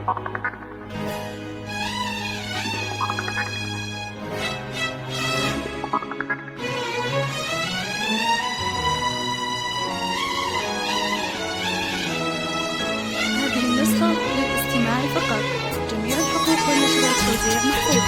هذه النسخة للاستماع فقط. جميع الحقوق والنشر والتوزيع محفوظة.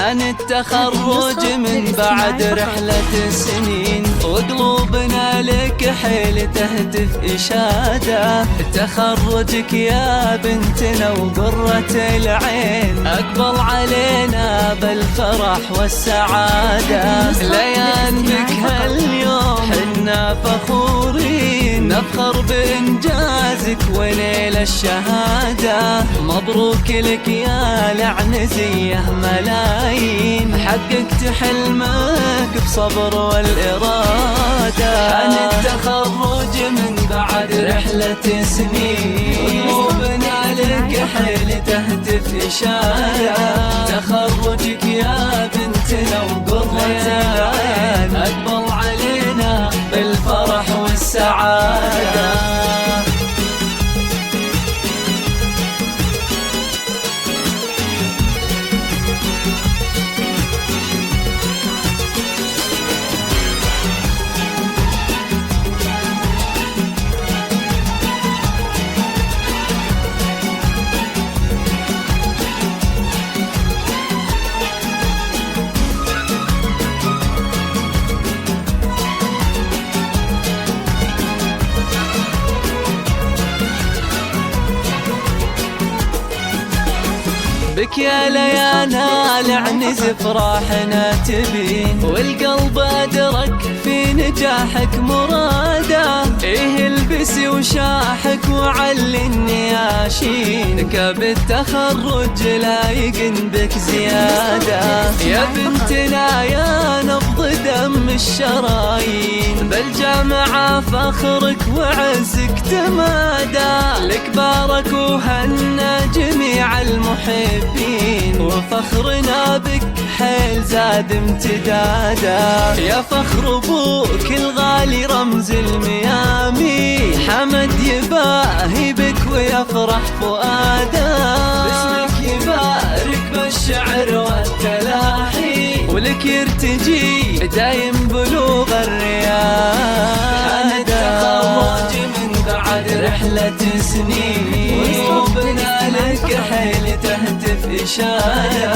عن التخرج من بعد رحلة سنين، وقلوبنا لك حيل تهتف إشادة. تخرجك يا بنتنا وقرة العين، أقبل علينا بالفرح والسعادة. ليان بك هاليوم حنا فخورين، نفخر بإنجازك وليل الشهادة. مبروك لك يا العنزية ملايين، حققت حلمك بصبر والإرادة. عن التخرج من بعد رحلة سنين، قلوبنا لك حيل تهتف إشادة. تخرجك يا بنتنا وقرة العين، أقبل علينا بالفرح والسعادة. بك يا ليانا العنز فرحنا تبين، والقلب أدرك في نجاحك مراده. إيه البسي وشاحك وعلي النياشين، كاب التخرج لايق بك زيادة. يا بنتنا يا نبض دم الشرايين، بالجامعة فخرك وعزك تمادى. لك بارك وهنا جميع المحبين، وفخرنا بك حيل زاد امتدادا. يا فخر ابوك الغالي رمز الميامي، حمد يباهي بك ويفرح فؤاده. باسمك يبارك بالشعر والتلاحي، ولك يرتجي دايم بلوغ الريادة. التخرج من بعد رحلة سنين، وقلوبنا لك حيل تهتف إشادة.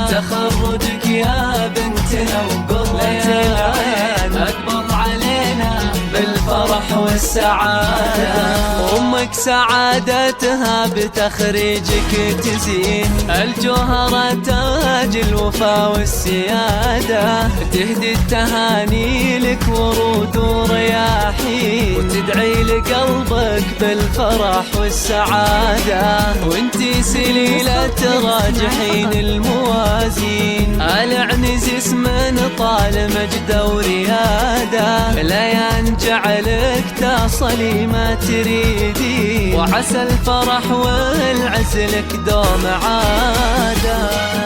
تخرجك يا بنتنا وقرة العين، أقبل علينا بالفرح والسعادة. أمك سعادتها بتخريجك تزين، الجوهرة تاج الوفا والسيادة. تهدي التهاني لك ورود ورياحين، وتدعي لقلبك بالفرح والسعادة. وانتي سليلة راجحين الموازين، العنز اسم طال مجد وريادة. ليان جعلك تصلي ما تريدين، وعسى الفرح والعز لك دوم عادة.